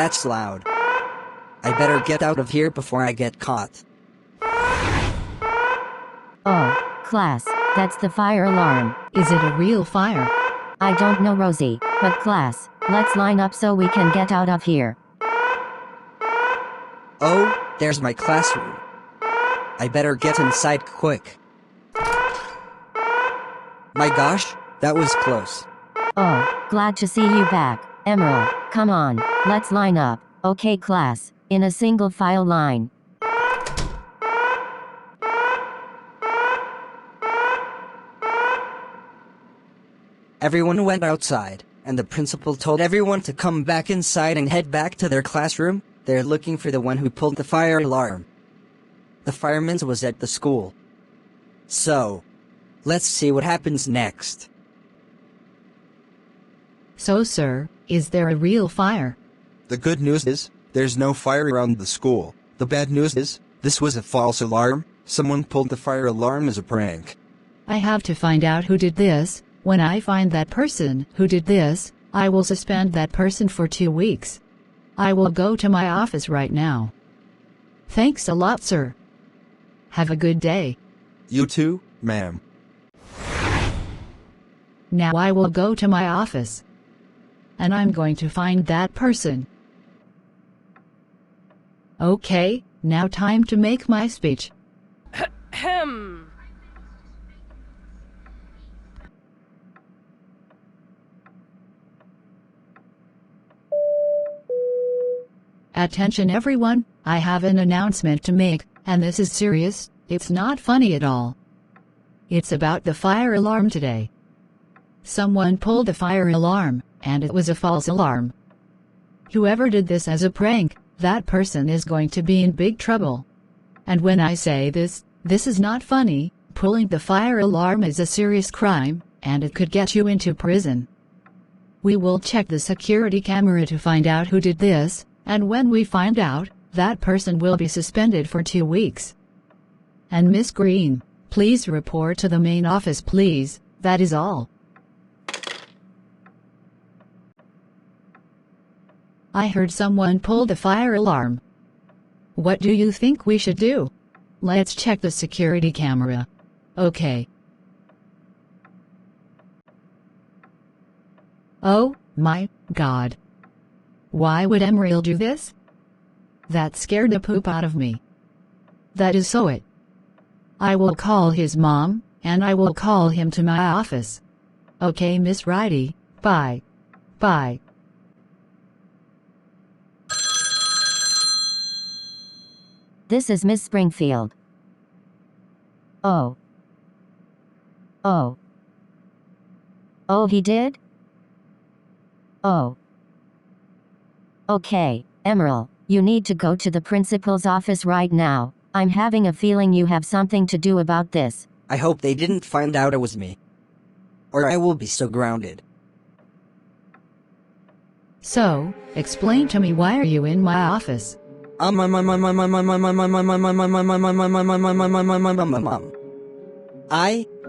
That's loud. I better get out of here before I get caught. Oh, class, that's the fire alarm. Is it a real fire? I don't know, Rosie, but class, let's line up so we can get out of here. Oh, there's my classroom. I better get inside quick. My gosh, that was close. Oh, glad to see you back, Emeril. Come on, let's line up. Okay, class, in a single file line. Everyone went outside, and the principal told everyone to come back inside and head back to their classroom. They're looking for the one who pulled the fire alarm. The fireman was at the school. So, let's see what happens next. So, sir, is there a real fire? The good news is, there's no fire around the school. The bad news is, this was a false alarm. Someone pulled the fire alarm as a prank. I have to find out who did this. When I find that person who did this, I will suspend that person for 2 weeks. I will go to my office right now. Thanks a lot, sir. Have a good day. You too, ma'am. Now I will go to my office. And I'm going to find that person. Okay, now time to make my speech. Attention everyone, I have an announcement to make, and this is serious, it's not funny at all. It's about the fire alarm today. Someone pulled the fire alarm, and it was a false alarm. Whoever did this as a prank, that person is going to be in big trouble. And when I say this is not funny. Pulling the fire alarm is a serious crime, and it could get you into prison. We will check the security camera to find out who did this, and when we find out, that person will be suspended for 2 weeks. And Miss Green, please report to the main office, please. That is all. I heard someone pulled the fire alarm. What do you think we should do? Let's check the security camera. Okay. Oh, my God. Why would Emeril do this? That scared the poop out of me. That is so it. I will call his mom, and I will call him to my office. Okay, Miss Righty, bye. Bye. This is Miss Springfield. Oh. Oh. Oh, he did? Oh. Okay, Emeril, you need to go to the principal's office right now. I'm having a feeling you have something to do about this. I hope they didn't find out it was me. Or I will be so grounded. So, explain to me, why are you in my office? I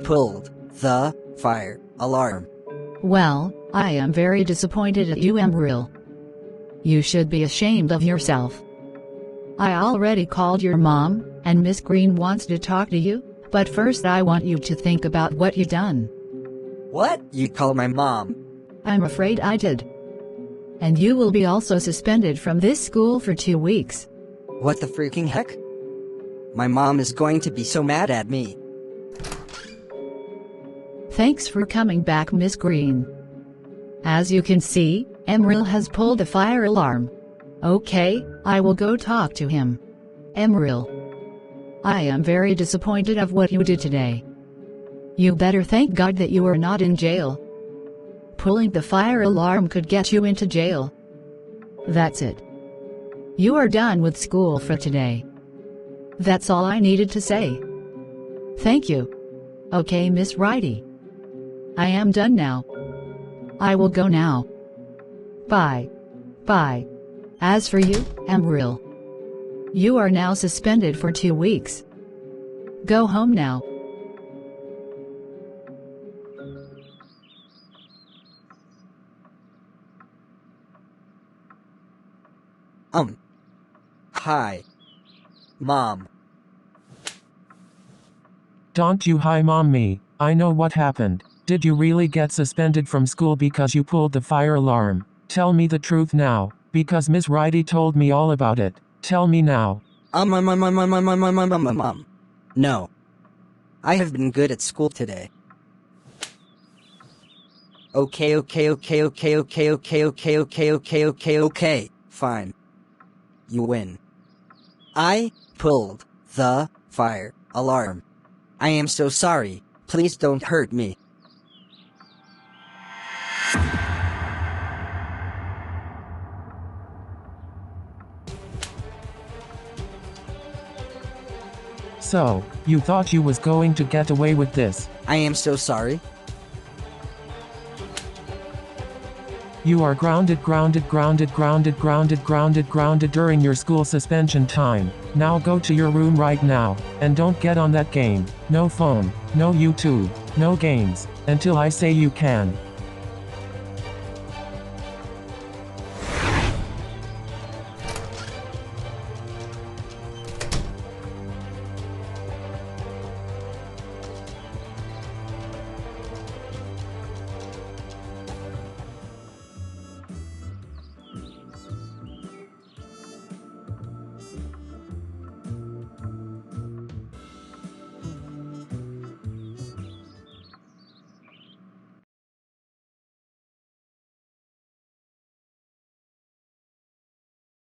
pulled the fire alarm. Well, I am very disappointed at you, Emeril. You should be ashamed of yourself. I already called your mom, and Miss Green wants to talk to you, but first I want you to think about what you done. What? You call my mom? I'm afraid I did. And you will be also suspended from this school for 2 weeks. What the freaking heck? My mom is going to be so mad at me. Thanks for coming back, Miss Green. As you can see, Emeril has pulled the fire alarm. Okay, I will go talk to him. Emeril, I am very disappointed of what you did today. You better thank God that you are not in jail. Pulling the fire alarm could get you into jail. That's it. You are done with school for today. That's all I needed to say. Thank you. Okay, Miss Righty. I am done now. I will go now. Bye. Bye. As for you, Emeril, you are now suspended for 2 weeks. Go home now. Hi. Mom. Don't you hi mom me, I know what happened. Did you really get suspended from school because you pulled the fire alarm? Tell me the truth now, because Miss Righty told me all about it. Tell me now. No. I have been good at school today. Okay. Fine. You win. I pulled the fire alarm. I am so sorry. Please don't hurt me. So, you thought you was going to get away with this. I am so sorry. You are grounded during your school suspension time. Now go to your room right now, and don't get on that game. No phone, no YouTube, no games, until I say you can.